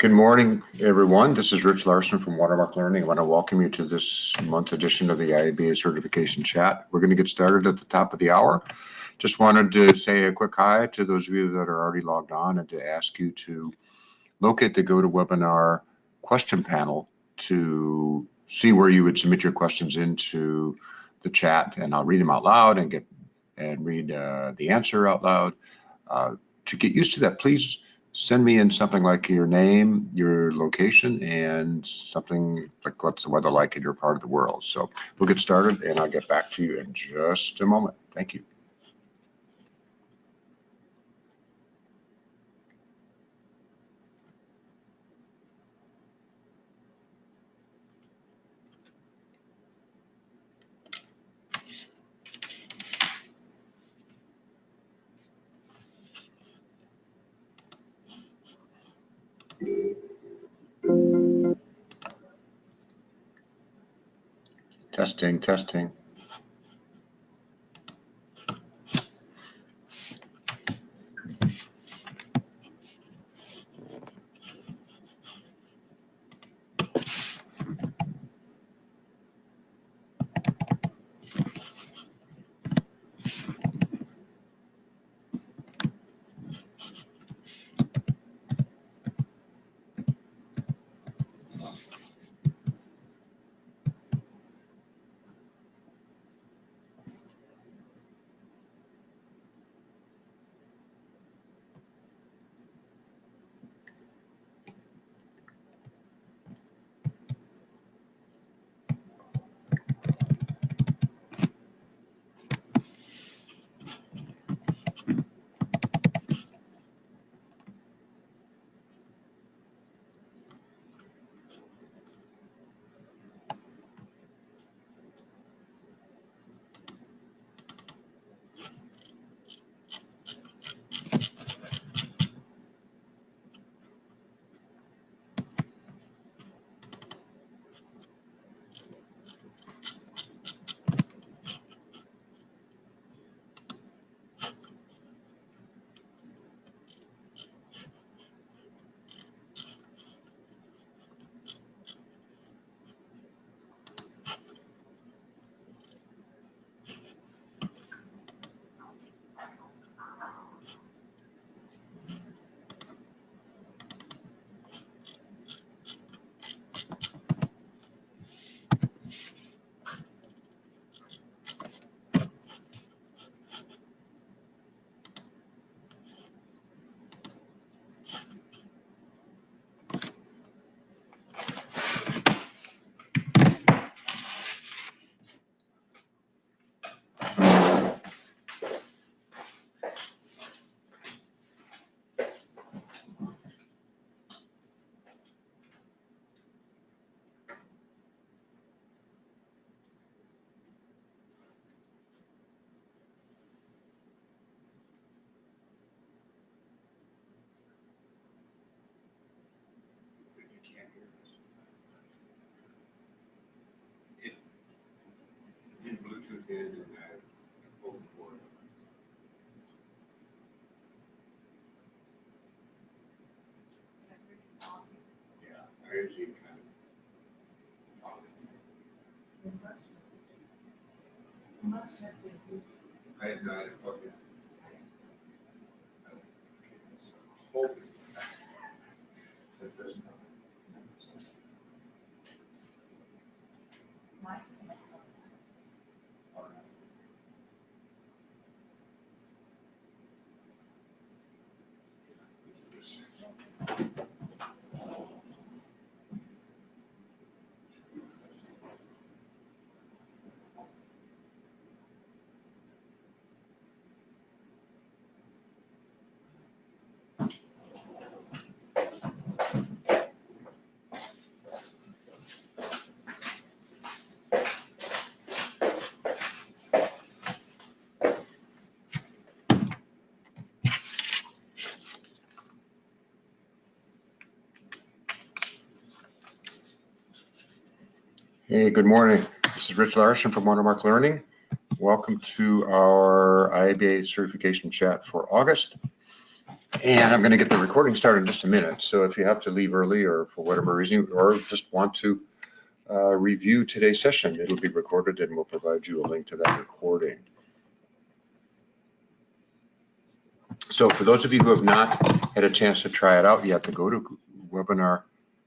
Good morning, everyone. This is Rich Larson from Watermark Learning. I want to welcome you to this month's edition of the IIBA Certification Chat. We're going to get started at the top of the hour. Just wanted to say a quick hi to those of you that are already logged on and to ask you to locate the GoToWebinar question panel to see where you would submit your questions into the chat, and I'll read them out loud and read the answer out loud. To get used to that, please send me in something like your name, your location, and something like what's the weather like in your part of the world. So we'll get started and I'll get back to you in just a moment. Thank you. Testing, testing. Bluetooth in and pull the cord. Yeah, I usually kind of. I had not plugged in. Hoping that there's no. Hey, good morning. This is Rich Larson from Watermark Learning. Welcome to our IIBA certification chat for August. And I'm going to get the recording started in just a minute. So if you have to leave early or for whatever reason, or just want to review today's session, it'll be recorded and we'll provide you a link to that recording. So for those of you who have not had a chance to try it out yet, the GoToWebinar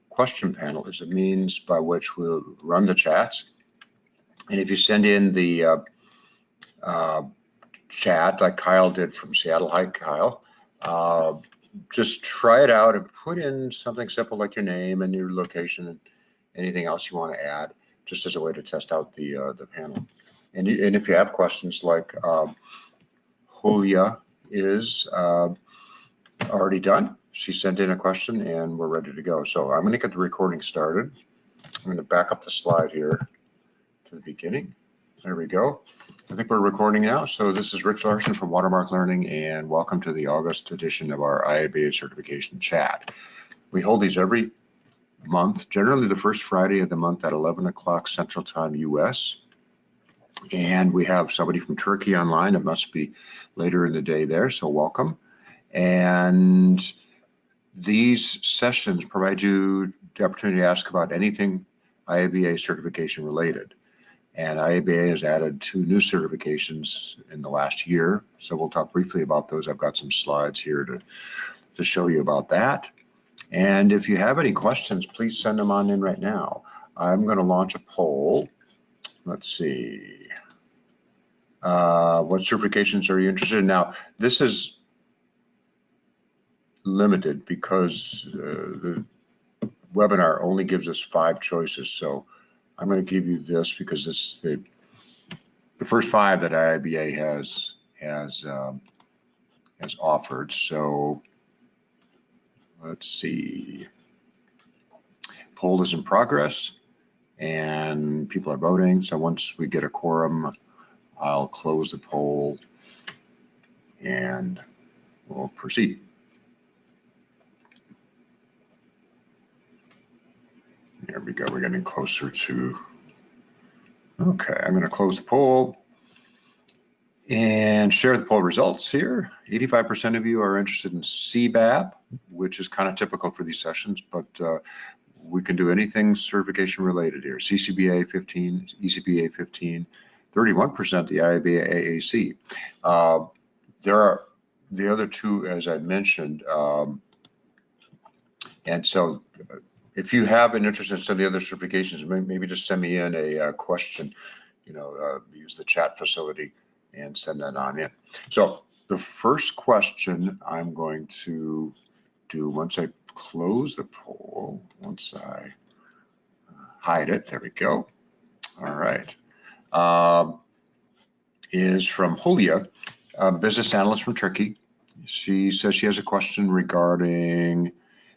question panel is a means by which we'll run the chats. And if you send in the chat like Kyle did from Seattle, hi Kyle, just try it out and put in something simple like your name and your location and anything else you want to add, just as a way to test out the panel. And if you have questions like Julia is already done. She sent in a question and we're ready to go. So I'm going to get the recording started. I'm going to back up the slide here to the beginning. There we go. I think we're recording now. So this is Rich Larson from Watermark Learning, and welcome to the August edition of our IIBA certification chat. We hold these every month, generally the first Friday of the month at 11 o'clock Central Time US. And we have somebody from Turkey online. It must be later in the day there, so welcome. And these sessions provide you the opportunity to ask about anything IIBA certification related. And IIBA has added 2 new certifications in the last year, so we'll talk briefly about those. I've got some slides here to show you about that. And if you have any questions, please send them on in right now. I'm going to launch a poll. Let's see. What certifications are you interested in? Now, this is limited because the webinar only gives us 5 choices. So I'm going to give you this because this the first 5 that IIBA has offered. So let's see. Poll is in progress and people are voting. So once we get a quorum, I'll close the poll and we'll proceed. There we go. We're getting closer to. Okay, I'm going to close the poll and share the poll results here. 85% of you are interested in CBAP, which is kind of typical for these sessions, but we can do anything certification related here. CCBA 15, ECBA 15, 31% the IIBA-AAC. There are the other 2, as I mentioned, and so if you have an interest in some of the other certifications, maybe just send me in a question, use the chat facility and send that on in. So the first question I'm going to do once I close the poll, once I hide it, there we go. All right. Is from Julia, a business analyst from Turkey. She says she has a question regarding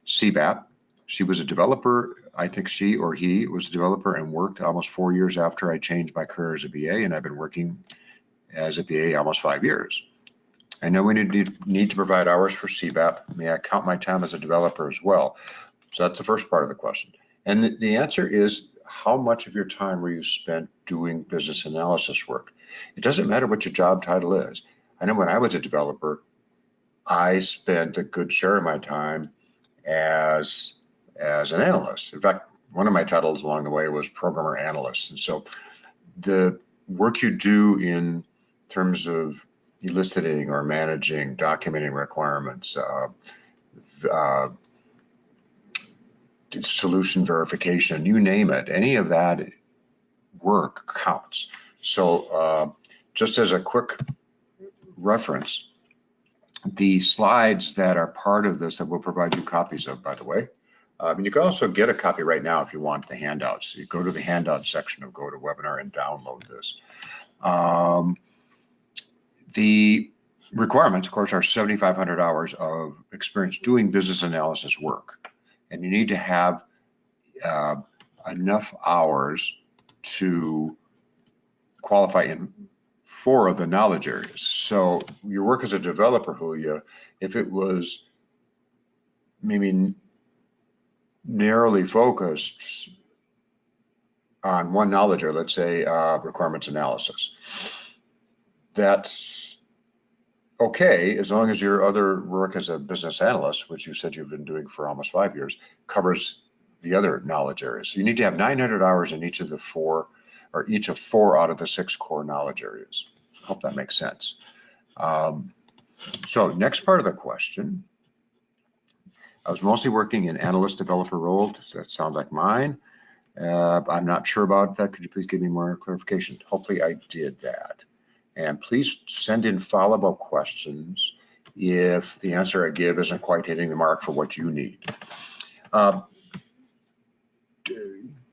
CBAP. She was a developer. I think she or he was a developer and worked almost 4 years after I changed my career as a BA, and I've been working as a BA almost 5 years. I know we need to provide hours for CBAP. May I count my time as a developer as well? So that's the first part of the question. And the answer is, how much of your time were you spent doing business analysis work? It doesn't matter what your job title is. I know when I was a developer, I spent a good share of my time as an analyst. In fact, one of my titles along the way was programmer analyst. And so the work you do in terms of eliciting or managing, documenting requirements, solution verification, you name it, any of that work counts. So just as a quick reference, the slides that are part of this that we'll provide you copies of, by the way, and you can also get a copy right now if you want the handouts. You go to the handout section of GoToWebinar and download this. The requirements, of course, are 7,500 hours of experience doing business analysis work. And you need to have enough hours to qualify in 4 of the knowledge areas. So your work as a developer, Julia, if it was maybe narrowly focused on one knowledge area, let's say requirements analysis, that's okay, as long as your other work as a business analyst, which you said you've been doing for almost 5 years, covers the other knowledge areas. So you need to have 900 hours in each of the four, or each of 4 out of the 6 core knowledge areas. I hope that makes sense. So next part of the question. I was mostly working in analyst developer role. Does that sound like mine? I'm not sure about that. Could you please give me more clarification? Hopefully I did that. And please send in follow-up questions if the answer I give isn't quite hitting the mark for what you need.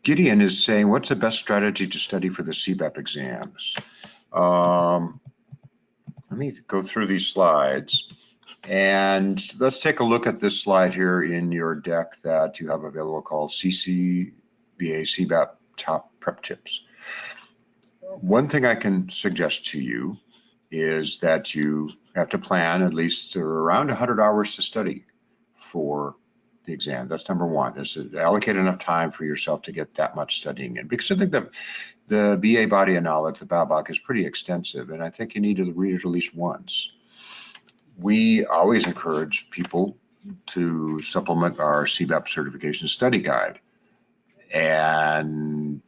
Gideon is saying, what's the best strategy to study for the CBAP exams? Let me go through these slides. And let's take a look at this slide here in your deck that you have available called CCBA CBAP Top Prep Tips. One thing I can suggest to you is that you have to plan at least around 100 hours to study for the exam. That's number one, is to allocate enough time for yourself to get that much studying in. Because I think the BA body of knowledge, the BABAC, is pretty extensive, and I think you need to read it at least once. We always encourage people to supplement our CBAP certification study guide. And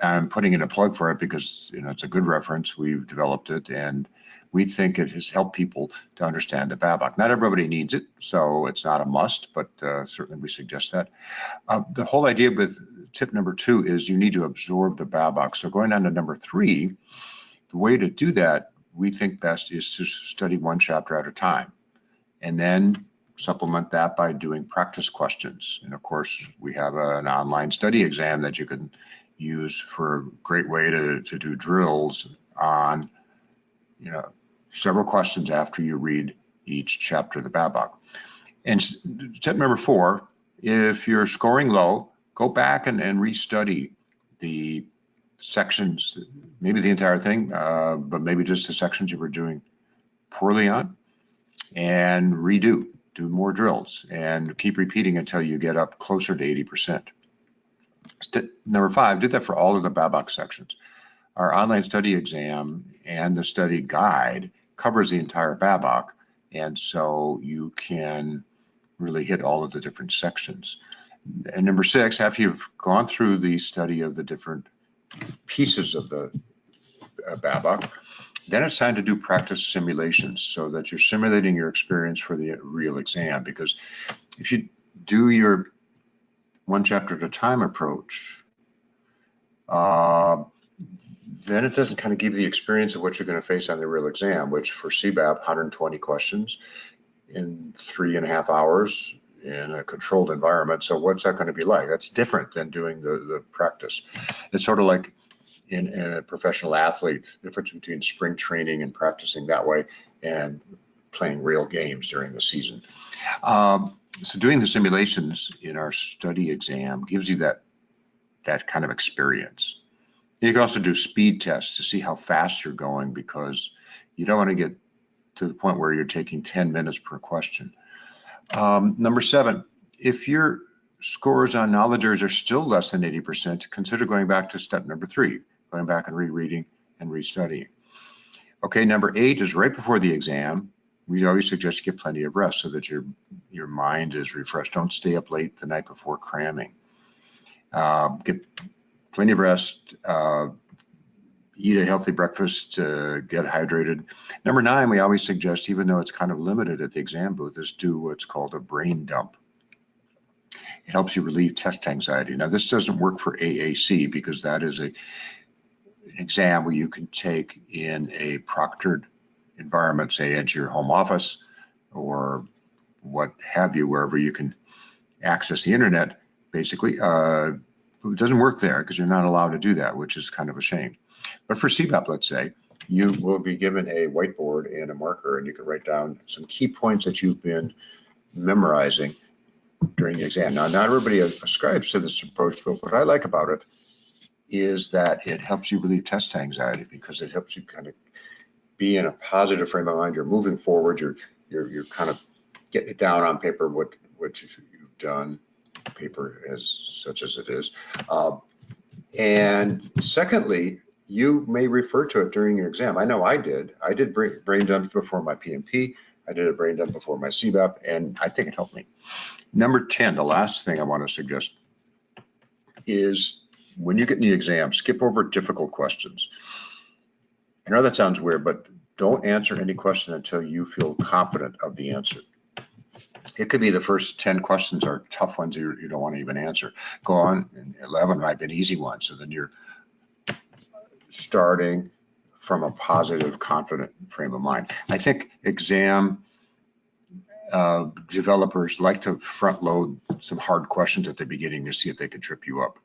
I'm putting in a plug for it because it's a good reference. We've developed it, and we think it has helped people to understand the BABAC. Not everybody needs it, so it's not a must, but certainly we suggest that. The whole idea with tip number 2 is you need to absorb the BABAC. So going on to number 3, the way to do that, we think best is to study one chapter at a time, and then supplement that by doing practice questions. And of course, we have an online study exam that you can use for a great way to do drills on, several questions after you read each chapter of the BABAC. And tip number 4, if you're scoring low, go back and restudy the sections, maybe the entire thing, but maybe just the sections you were doing poorly on, and do more drills and keep repeating until you get up closer to 80%. Number 5, do that for all of the BABAC sections. Our online study exam and the study guide covers the entire BABAC, and so you can really hit all of the different sections. And number 6, after you've gone through the study of the different pieces of the BABAC, then it's time to do practice simulations so that you're simulating your experience for the real exam. Because if you do your one chapter at a time approach, then it doesn't kind of give you the experience of what you're going to face on the real exam, which for CBAP, 120 questions in 3.5 hours in a controlled environment. So what's that going to be like? That's different than doing the practice. It's sort of like in a professional athlete, the difference between spring training and practicing that way and playing real games during the season. So doing the simulations in our study exam gives you that kind of experience. You can also do speed tests to see how fast you're going, because you don't want to get to the point where you're taking 10 minutes per question. Number 7, if your scores on knowledge areas are still less than 80%, consider going back to step number 3, going back and rereading and restudying. Okay, number 8 is right before the exam. We always suggest you get plenty of rest so that your mind is refreshed. Don't stay up late the night before cramming. Get plenty of rest, eat a healthy breakfast, get hydrated. Number 9, we always suggest, even though it's kind of limited at the exam booth, is do what's called a brain dump. It helps you relieve test anxiety. Now, this doesn't work for AAC because that is an exam where you can take in a proctored environment, say at your home office or what have you, wherever you can access the internet, basically. It doesn't work there because you're not allowed to do that, which is kind of a shame. But for CBAP, let's say, you will be given a whiteboard and a marker, and you can write down some key points that you've been memorizing during the exam. Now, not everybody ascribes to this approach, but what I like about it is that it helps you relieve test anxiety, because it helps you kind of be in a positive frame of mind. You're moving forward. You're kind of getting it down on paper what you've done, paper as such as it is. And secondly, you may refer to it during your exam. I know I did. I did brain dumps before my PMP. I did a brain dump before my CBAP, and I think it helped me. Number 10, the last thing I want to suggest is when you get in the exam, skip over difficult questions. I know that sounds weird, but don't answer any question until you feel confident of the answer. It could be the first 10 questions are tough ones you don't want to even answer. Go on, and 11 might be an easy one. So then you're starting from a positive, confident frame of mind. I think exam developers like to front load some hard questions at the beginning to see if they can trip you up.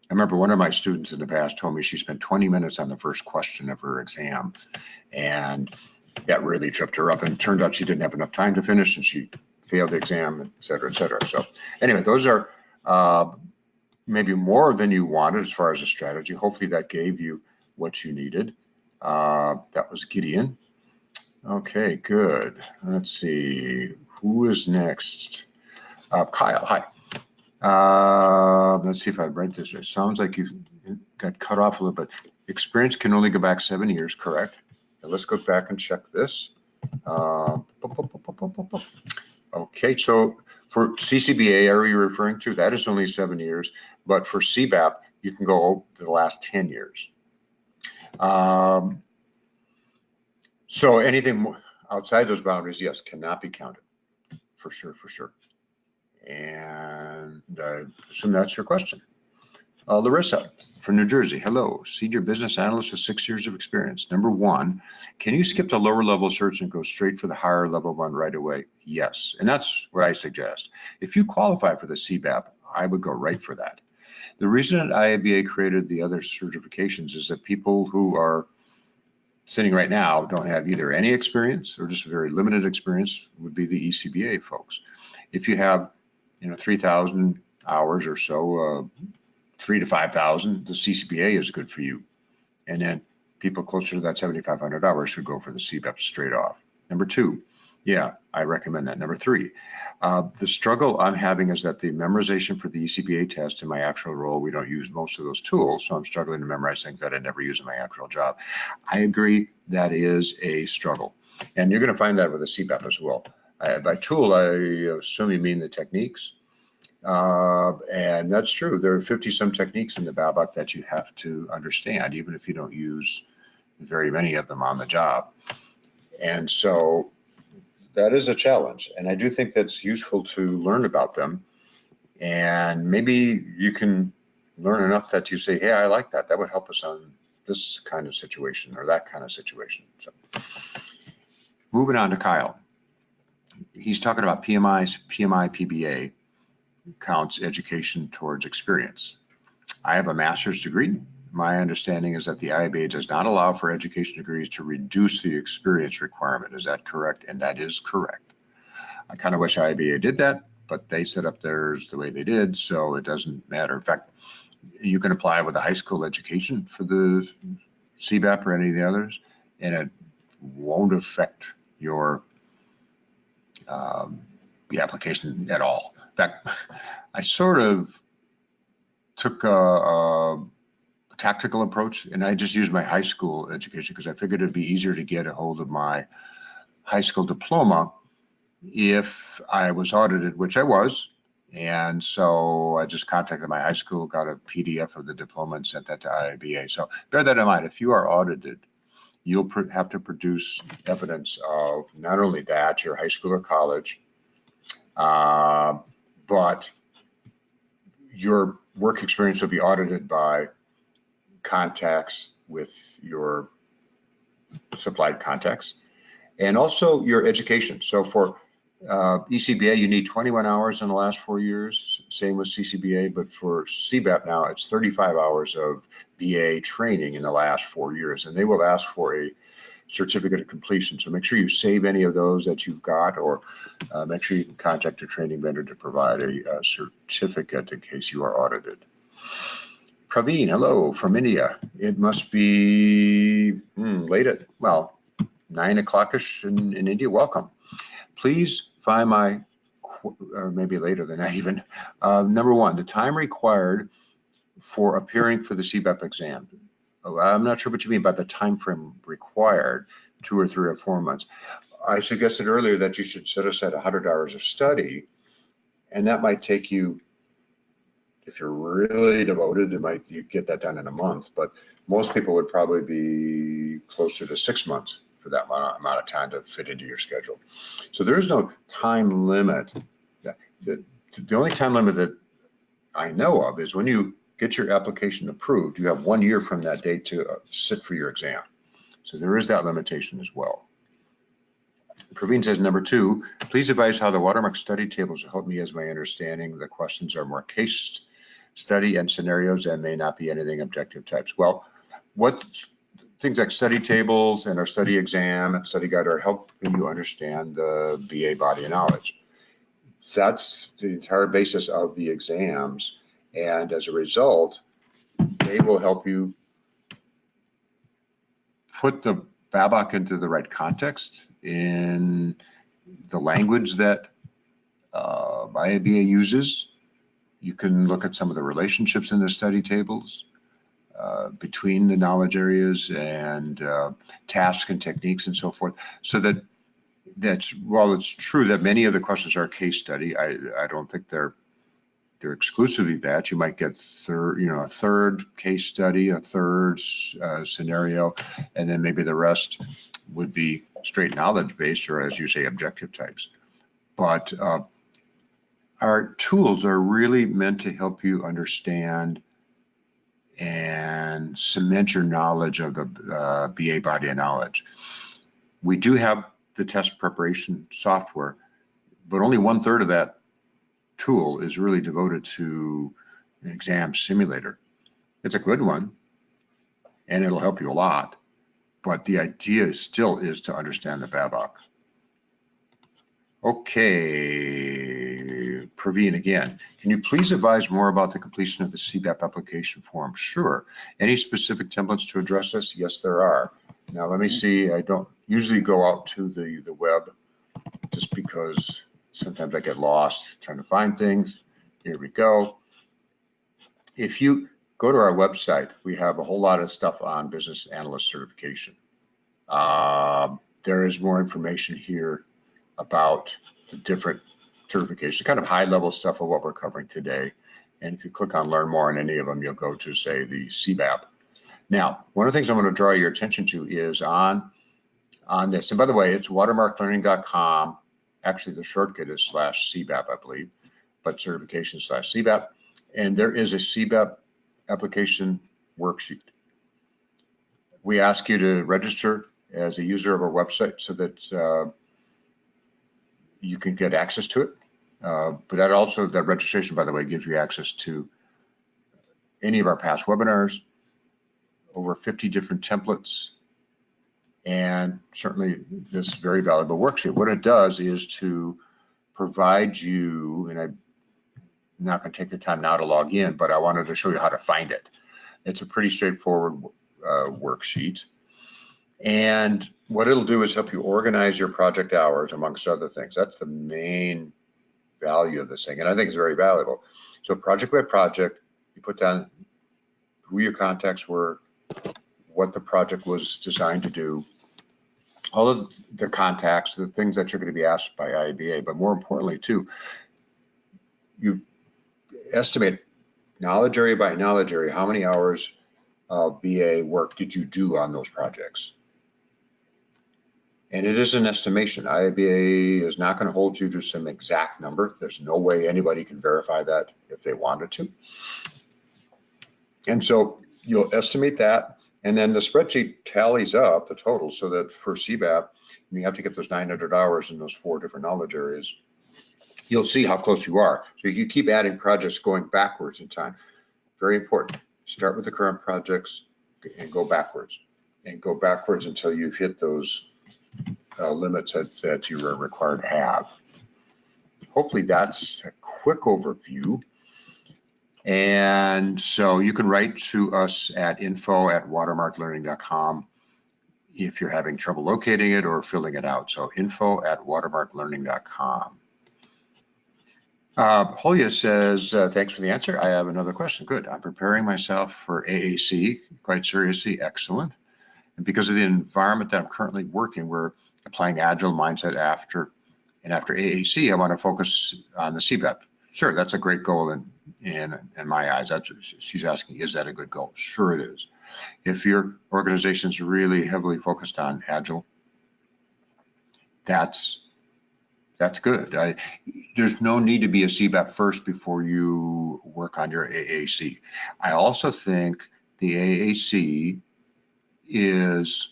I remember one of my students in the past told me she spent 20 minutes on the first question of her exam, and that really tripped her up, and it turned out she didn't have enough time to finish, and she failed the exam, et cetera, et cetera. So anyway, those are maybe more than you wanted as far as a strategy. Hopefully that gave you what you needed. That was Gideon. Okay, good. Let's see, who is next? Kyle, hi. Let's see if I read this right. Sounds like you got cut off a little bit. Experience can only go back 7 years, correct? Now let's go back and check this. Okay, so for CCBA, are you referring to? That is only 7 years, but for CBAP, you can go over the last 10 years. So anything outside those boundaries, yes, cannot be counted, for sure, for sure. And I assume that's your question. Larissa from New Jersey, hello, senior business analyst with 6 years of experience. Number 1, can you skip the lower level search and go straight for the higher level one right away? Yes, and that's what I suggest. If you qualify for the CBAP, I would go right for that. The reason that IIBA created the other certifications is that people who are sitting right now don't have either any experience or just very limited experience would be the ECBA folks. If you have 3,000 hours or so, 3 to 5,000, the CCBA is good for you. And then people closer to that 7,500 hours should go for the CBAP straight off. Number 2, yeah, I recommend that. Number 3, the struggle I'm having is that the memorization for the ECBA test in my actual role, we don't use most of those tools, so I'm struggling to memorize things that I never use in my actual job. I agree, that is a struggle. And you're gonna find that with the CBAP as well. By tool, I assume you mean the techniques. And that's true. There are 50-some techniques in the BABAC that you have to understand, even if you don't use very many of them on the job. And so that is a challenge. And I do think that's useful to learn about them. And maybe you can learn enough that you say, hey, I like that. That would help us on this kind of situation or that kind of situation. So moving on to Kyle. He's talking about PMIs, PMI, PBA counts education towards experience. I have a master's degree. My understanding is that the IIBA does not allow for education degrees to reduce the experience requirement. Is that correct? And that is correct. I kind of wish IIBA did that, but they set up theirs the way they did, so it doesn't matter. In fact, you can apply with a high school education for the CBAP or any of the others, and it won't affect your the application at all. In fact, I sort of took a tactical approach, and I just used my high school education because I figured it'd be easier to get a hold of my high school diploma if I was audited, which I was. And so I just contacted my high school, got a PDF of the diploma and sent that to IIBA. So bear that in mind. If you are audited, you'll have to produce evidence of not only that, your high school or college, but your work experience will be audited by contacts with your supplied contacts, and also your education. So for ECBA, you need 21 hours in the last 4 years, same with CCBA, but for CBAP now, it's 35 hours of BA training in the last 4 years, and they will ask for a certificate of completion. So make sure you save any of those that you've got, or make sure you can contact your training vendor to provide a certificate in case you are audited. Praveen, hello from India. It must be late at, well, 9 o'clock-ish in India. Welcome. Please find my, or maybe later than that even, number 1, the time required for appearing for the CBAP exam. I'm not sure what you mean by the time frame required, 2 or 3 or 4 months. I suggested earlier that you should set aside 100 hours of study, and that might take you, if you're really devoted, you get that done in a month, but most people would probably be closer to 6 months for that amount of time to fit into your schedule. So there's no time limit. The only time limit that I know of is when you get your application approved, you have 1 year from that date to sit for your exam. So there is that limitation as well. Praveen says, number 2, please advise how the Watermark study tables will help me as my understanding the questions are more case study and scenarios and may not be anything objective types. Well, what things like study tables and our study exam and study guide are helping you understand the BA body of knowledge. That's the entire basis of the exams. And as a result, they will help you put the BABAC into the right context in the language that IIBA uses. You can look at some of the relationships in the study tables between the knowledge areas and tasks and techniques and so forth. So while it's true that many of the questions are case study, I don't think they're exclusively that. You might get a third case study, a third scenario, and then maybe the rest would be straight knowledge based, or as you say, objective types. But our tools are really meant to help you understand and cement your knowledge of the BA body of knowledge. We do have the test preparation software, but only 1/3 of that tool is really devoted to an exam simulator. It's a good one, and it'll help you a lot, but the idea still is to understand the BABAC. Okay, Praveen again. Can you please advise more about the completion of the CBAP application form? Sure. Any specific templates to address this? Yes, there are. Now let me see. I don't usually go out to the web just because sometimes I get lost trying to find things. Here we go. If you go to our website, we have a whole lot of stuff on business analyst certification. There is more information here about the different certifications, kind of high level stuff of what we're covering today. And if you click on learn more on any of them, you'll go to say the CBAP. Now, one of the things I'm going to draw your attention to is on this. And by the way, it's watermarklearning.com. Actually, the shortcut is /CBAP, I believe, but certification /CBAP. And there is a CBAP application worksheet. We ask you to register as a user of our website so that you can get access to it. But that registration, by the way, gives you access to any of our past webinars, over 50 different templates, and certainly this very valuable worksheet. What it does is to provide you, and I'm not going to take the time now to log in, but I wanted to show you how to find it. It's a pretty straightforward worksheet. And what it'll do is help you organize your project hours, amongst other things. That's the main value of this thing, and I think it's very valuable. So project by project, you put down who your contacts were, what the project was designed to do, all of the contacts, the things that you're going to be asked by IIBA, but more importantly too, you estimate knowledge area by knowledge area, how many hours of BA work did you do on those projects? And it is an estimation. IIBA is not going to hold you to some exact number. There's no way anybody can verify that if they wanted to. And so you'll estimate that, and then the spreadsheet tallies up the total so that for CBAP, you have to get those 900 hours in those 4 different knowledge areas. You'll see how close you are. So you keep adding projects going backwards in time. Very important. Start with the current projects and go backwards. And go backwards until you've hit those limits that you are required to have. Hopefully that's a quick overview. And so you can write to us at info@watermarklearning.com if you're having trouble locating it or filling it out. So info@watermarklearning.com. Julia says, thanks for the answer. I have another question. Good. I'm preparing myself for AAC quite seriously. Excellent. And because of the environment that I'm currently working, we're applying Agile mindset after AAC, I want to focus on the CBAP. Sure, that's a great goal in my eyes. That's what she's asking, is that a good goal? Sure it is. If your organization is really heavily focused on Agile, that's good. There's no need to be a CBAP first before you work on your AAC. I also think the AAC is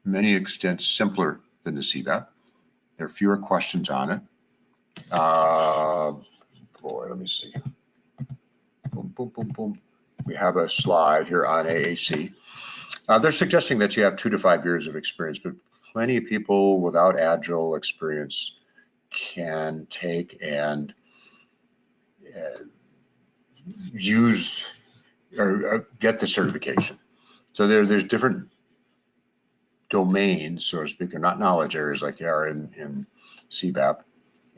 many extents simpler than the CBAP. There are fewer questions on it. Boy, let me see. Boom, boom, boom, boom. We have a slide here on AAC. They're suggesting that you have 2 to 5 years of experience, but plenty of people without Agile experience can take and use or get the certification. So there's different domains, so to speak. They're not knowledge areas like they are in CBAP.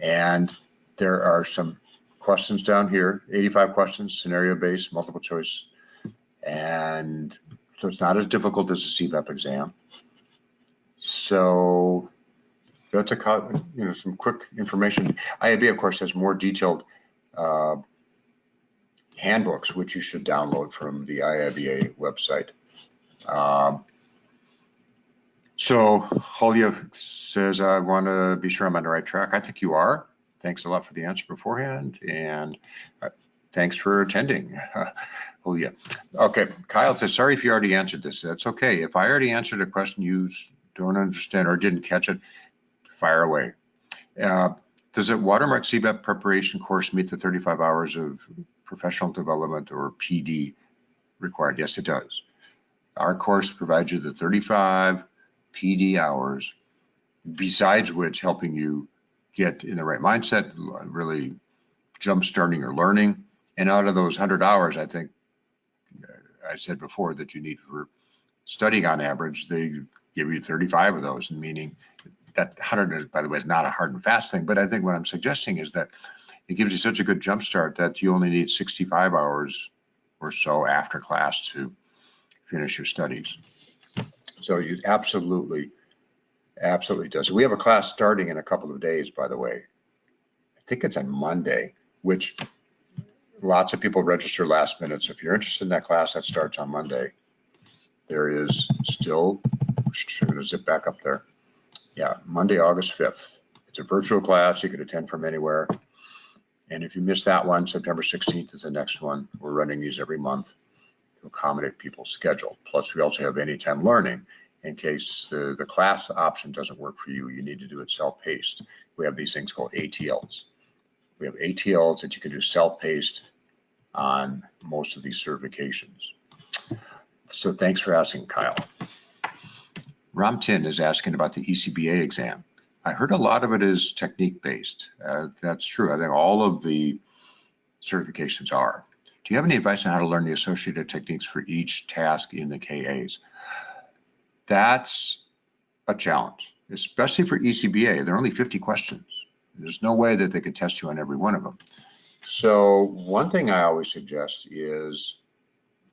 And there are some questions down here, 85 questions, scenario-based, multiple choice. And so it's not as difficult as a CBAP exam. So that's some quick information. IIBA, of course, has more detailed handbooks, which you should download from the IIBA website. So Julia says, I want to be sure I'm on the right track. I think you are. Thanks a lot for the answer beforehand, and thanks for attending, Julia. Okay, Kyle says, sorry if you already answered this. That's okay. If I already answered a question you don't understand or didn't catch it, fire away. Does a Watermark CBAP preparation course meet the 35 hours of professional development or PD required? Yes, it does. Our course provides you the 35 PD hours, besides which helping you get in the right mindset, really jump-starting your learning. And out of those 100 hours, I think I said before that you need for studying on average, they give you 35 of those, meaning that 100, by the way, is not a hard and fast thing, but I think what I'm suggesting is that it gives you such a good jump start that you only need 65 hours or so after class to finish your studies. So you absolutely does. We have a class starting in a couple of days, by the way. I think it's on Monday, which lots of people register last minute. So if you're interested in that class, that starts on Monday. There is still, I'm going to zip back up there. Yeah, Monday, August 5th. It's a virtual class. You could attend from anywhere. And if you miss that one, September 16th is the next one. We're running these every month to accommodate people's schedule. Plus, we also have anytime learning in case the class option doesn't work for you. You need to do it self-paced. We have these things called ATLs. We have ATLs that you can do self-paced on most of these certifications. So thanks for asking, Kyle. Ramtin is asking about the ECBA exam. I heard a lot of it is technique-based. That's true. I think all of the certifications are. Do you have any advice on how to learn the associated techniques for each task in the KAs? That's a challenge, especially for ECBA. There are only 50 questions. There's no way that they could test you on every one of them. So one thing I always suggest is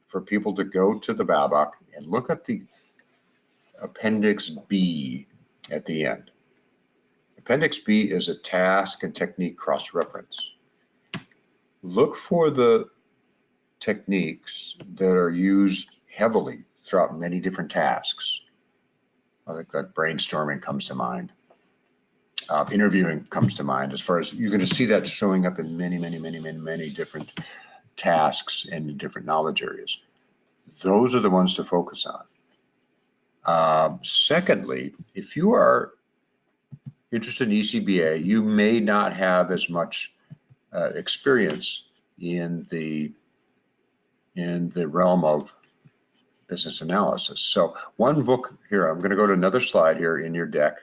for people to go to the BABAC and look at the Appendix B at the end. Appendix B is a task and technique cross-reference. Look for the techniques that are used heavily throughout many different tasks. I think that brainstorming comes to mind. Interviewing comes to mind. As far as you're going to see that showing up in many different tasks and different knowledge areas. Those are the ones to focus on. Secondly, if you are interested in ECBA, you may not have as much experience in the realm of business analysis. So one book here, I'm going to go to another slide here in your deck.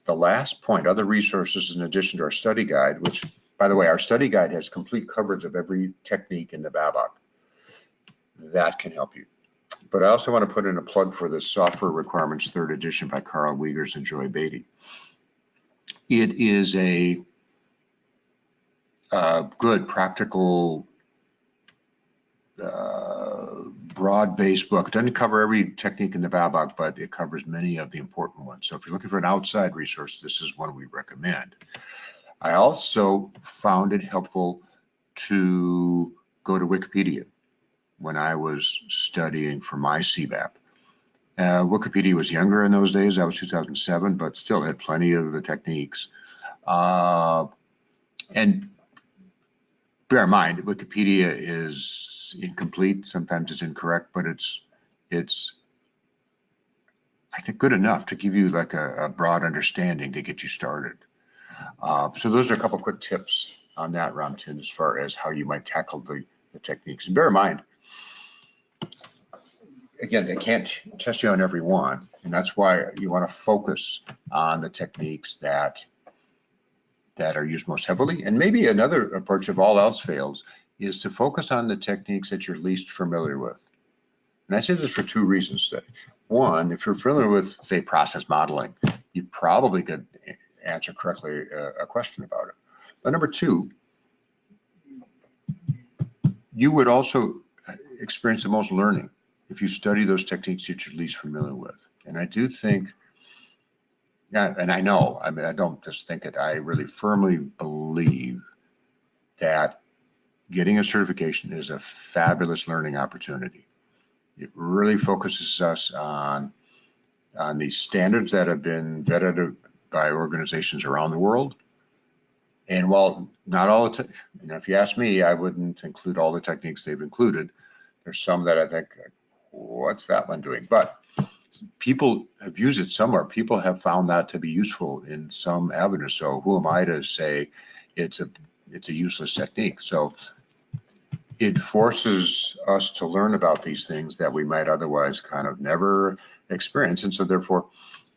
The last point, other resources in addition to our study guide, which, by the way, our study guide has complete coverage of every technique in the BABAC. That can help you. But I also want to put in a plug for the Software Requirements 3rd edition by Carl Wiegers and Joy Beatty. It is a good, practical, broad-based book. It doesn't cover every technique in the BABAC, but it covers many of the important ones. So if you're looking for an outside resource, this is one we recommend. I also found it helpful to go to Wikipedia when I was studying for my CBAP. Wikipedia was younger in those days. That was 2007, but still had plenty of the techniques. And bear in mind, Wikipedia is incomplete. Sometimes it's incorrect, but it's I think good enough to give you like a broad understanding to get you started. So those are a couple quick tips on that, Ramtin, as far as how you might tackle the techniques. And bear in mind, again, they can't test you on every one, and that's why you want to focus on the techniques that are used most heavily. And maybe another approach, if all else fails, is to focus on the techniques that you're least familiar with. And I say this for two reasons. One, if you're familiar with, say, process modeling, you probably could answer correctly a question about it. But number two, you would also experience the most learning if you study those techniques that you're least familiar with. And I do think, and I know, I mean, I don't just think it, I really firmly believe that getting a certification is a fabulous learning opportunity. It really focuses us on these standards that have been vetted by organizations around the world. And while not all the, if you ask me, I wouldn't include all the techniques they've included. There's some that I think, what's that one doing? But people have used it somewhere. People have found that to be useful in some avenue. So who am I to say it's a useless technique? So it forces us to learn about these things that we might otherwise kind of never experience. And so therefore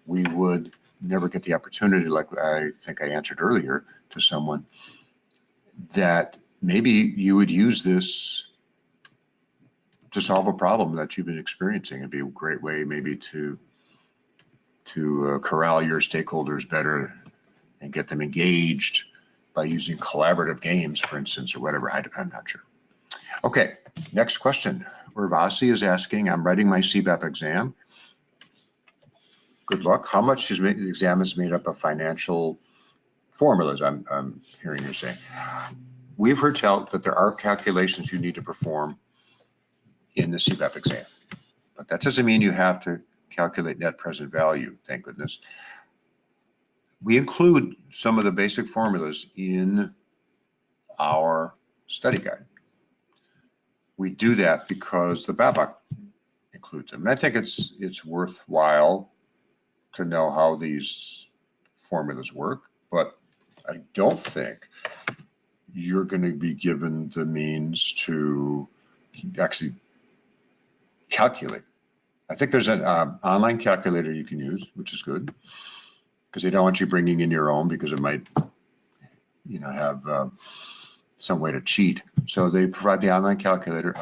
we would never get the opportunity, like I think I answered earlier to someone, that maybe you would use this to solve a problem that you've been experiencing. It'd be a great way maybe to corral your stakeholders better and get them engaged by using collaborative games, for instance, or whatever. I'm not sure. Okay, next question. Urvasi is asking, I'm writing my CBAP exam. Good luck. How much the exam is made up of financial formulas, I'm hearing you say. We've heard tell that there are calculations you need to perform in the CBAP exam, but that doesn't mean you have to calculate net present value, thank goodness. We include some of the basic formulas in our study guide. We do that because the BABAC includes them. And I think it's worthwhile to know how these formulas work, but I don't think you're going to be given the means to actually calculate. I think there's an online calculator you can use, which is good, because they don't want you bringing in your own because it might, have some way to cheat. So they provide the online calculator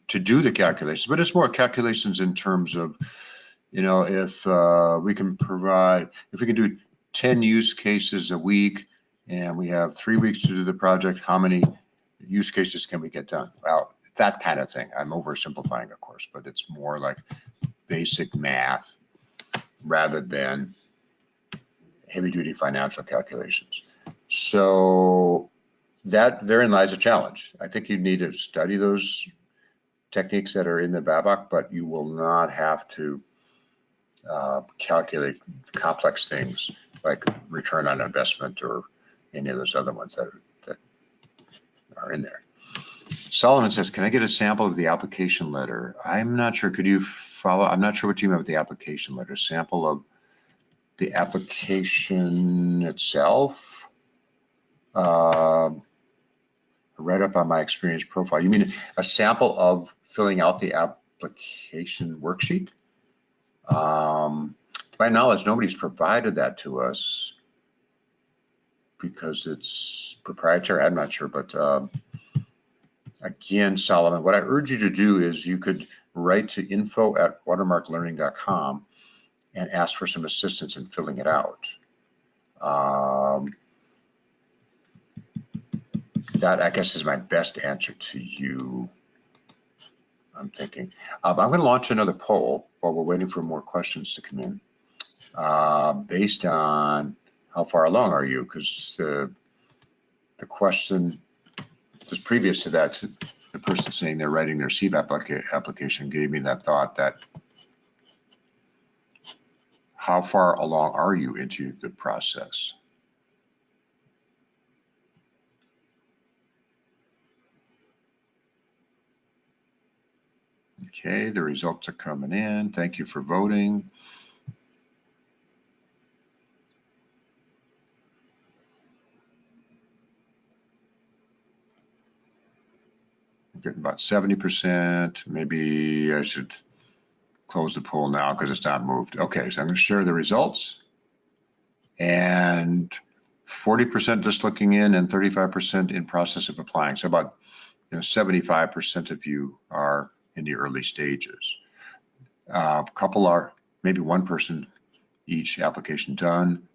to do the calculations, but it's more calculations in terms of, if we can do 10 use cases a week and we have 3 weeks to do the project, how many use cases can we get done? Well, that kind of thing. I'm oversimplifying, of course, but it's more like basic math rather than heavy-duty financial calculations. So therein lies a challenge. I think you need to study those techniques that are in the BABAC, but you will not have to calculate complex things like return on investment or any of those other ones that are in there. Solomon says, can I get a sample of the application letter? I'm not sure. Could you follow? I'm not sure what you meant with the application letter. Sample of the application itself? Right up on my experience profile. You mean a sample of filling out the application worksheet? To my knowledge, nobody's provided that to us because it's proprietary. I'm not sure, but again, Solomon, what I urge you to do is you could write to info@watermarklearning.com and ask for some assistance in filling it out. That, I guess, is my best answer to you. I'm thinking. I'm going to launch another poll while we're waiting for more questions to come in, based on how far along are you? Because the question just previous to that, the person saying they're writing their CBAP application gave me that thought that how far along are you into the process? Okay, the results are coming in. Thank you for voting. I'm getting about 70%. Maybe I should close the poll now because it's not moved. Okay, so I'm going to share the results. And 40% just looking in and 35% in process of applying. So about 75% of you are in the early stages. A couple are, maybe one person each application done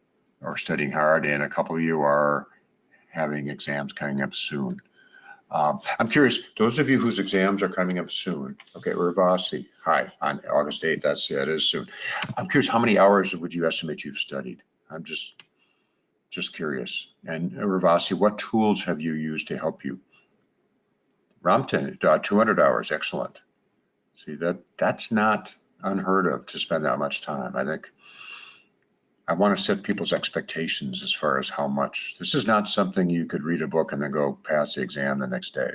or studying hard, and a couple of you are having exams coming up soon. I'm curious, those of you whose exams are coming up soon, okay, Urvasi, hi, on August 8th, that's it, it is soon. I'm curious, how many hours would you estimate you've studied? I'm just curious. And Urvasi, what tools have you used to help you? Ramtin, 200 hours, excellent. See, that's not unheard of to spend that much time. I think I want to set people's expectations as far as how much. This is not something you could read a book and then go pass the exam the next day.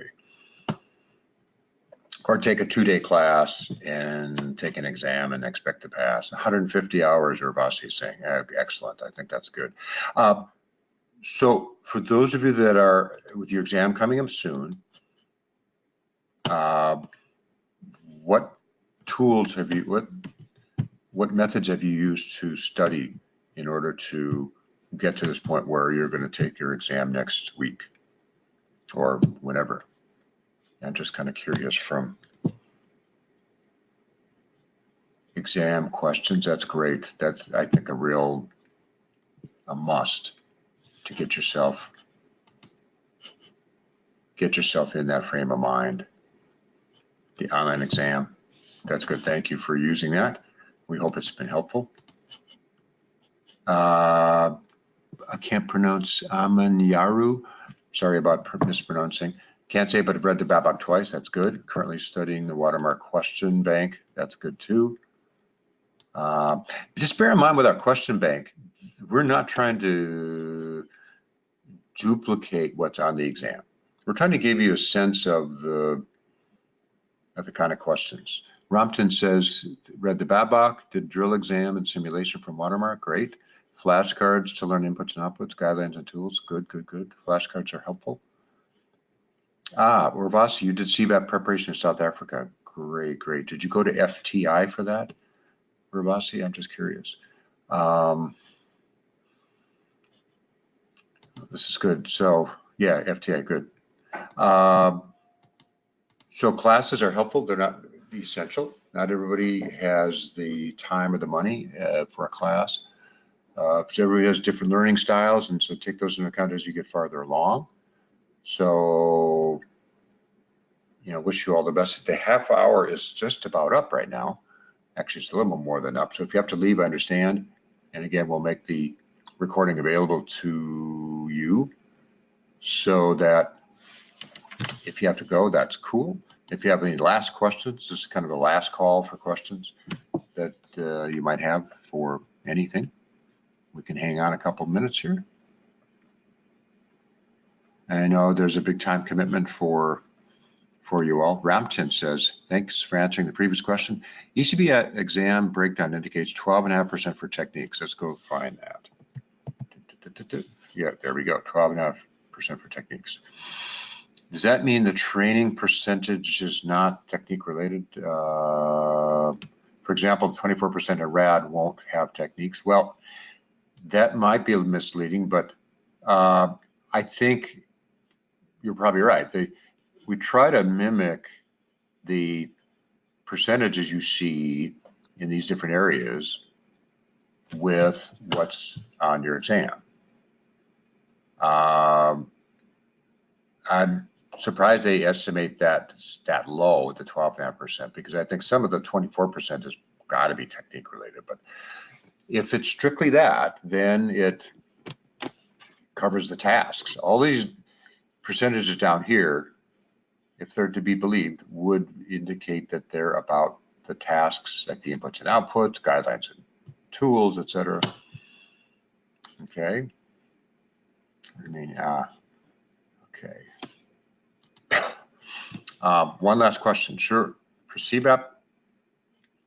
Or take a 2-day class and take an exam and expect to pass. 150 hours, Urvasi is saying. Excellent, I think that's good. So for those of you that are with your exam coming up soon, what tools have you, what methods have you used to study in order to get to this point where you're going to take your exam next week or whenever? I'm just kind of curious from exam questions. That's great. That's, I think, a must to get yourself in that frame of mind. The online exam. That's good. Thank you for using that. We hope it's been helpful. I can't pronounce Amanyaru. Sorry about mispronouncing. Can't say, but I've read the BABAC twice. That's good. Currently studying the Watermark question bank. That's good too. Just bear in mind with our question bank, we're not trying to duplicate what's on the exam. We're trying to give you a sense of the kind of questions. Ramtin says, read the BABAC, did drill exam and simulation from Watermark, great. Flashcards to learn inputs and outputs, guidelines and tools, good, good, good. Flashcards are helpful. Urvasi, you did CBAP preparation in South Africa, great, great. Did you go to FTI for that, Urvasi? I'm just curious. This is good. So yeah, FTI, good. So classes are helpful. They're not essential. Not everybody has the time or the money for a class. So everybody has different learning styles, and so take those into account as you get farther along. So, wish you all the best. The half hour is just about up right now. Actually, it's a little more than up. So if you have to leave, I understand. And again, we'll make the recording available to you so that if you have to go, that's cool. If you have any last questions, this is kind of a last call for questions that you might have for anything. We can hang on a couple of minutes here. I know there's a big time commitment for you all. Ramtin says, thanks for answering the previous question. ECBA exam breakdown indicates 12.5% for techniques. Let's go find that. Yeah, there we go, 12.5% for techniques. Does that mean the training percentage is not technique related? For example, 24% of RAD won't have techniques. Well, that might be misleading, but I think you're probably right. We try to mimic the percentages you see in these different areas with what's on your exam. I'm surprised they estimate that low at the 12.5%, because I think some of the 24% has got to be technique related. But if it's strictly that, then it covers the tasks. All these percentages down here, if they're to be believed, would indicate that they're about the tasks, like the inputs and outputs, guidelines and tools, etc. Okay. Okay. One last question. Sure. For CBAP,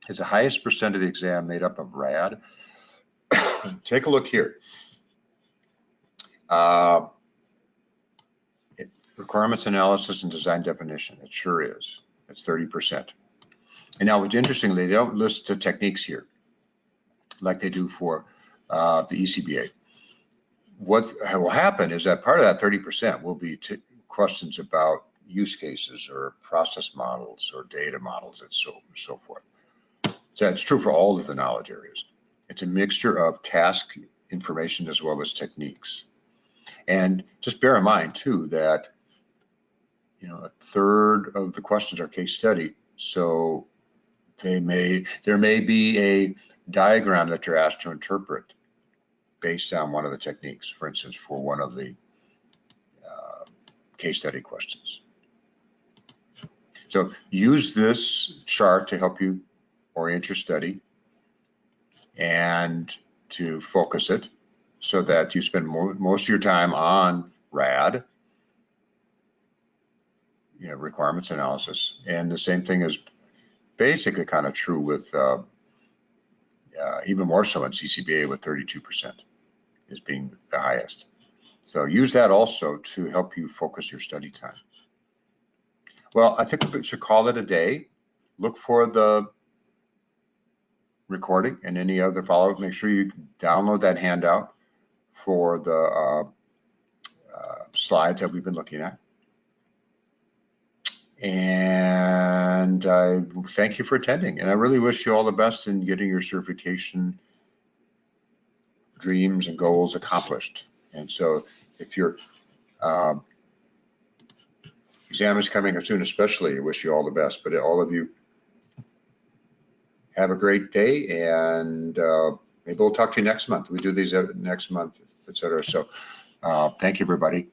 is the highest percent of the exam made up of RAD? Take a look here. Requirements analysis and design definition. It sure is. It's 30%. And now, what's interesting, they don't list the techniques here like they do for the ECBA. What will happen is that part of that 30% will be questions about use cases or process models or data models and so forth. So it's true for all of the knowledge areas. It's a mixture of task information as well as techniques. And just bear in mind too that, you know, a third of the questions are case study. So there may be a diagram that you're asked to interpret based on one of the techniques, for instance, for one of the case study questions. So use this chart to help you orient your study and to focus it so that you spend most of your time on RAD, you know, requirements analysis. And the same thing is basically kind of true with even more so in CCBA, with 32% is being the highest. So use that also to help you focus your study time. Well, I think we should call it a day. Look for the recording and any other follow-up. Make sure you download that handout for the slides that we've been looking at. And I thank you for attending. And I really wish you all the best in getting your certification dreams and goals accomplished. And so if your exam is coming soon, especially, I wish you all the best. But all of you, have a great day, and maybe we'll talk to you next month. We do these next month, etc. So thank you, everybody.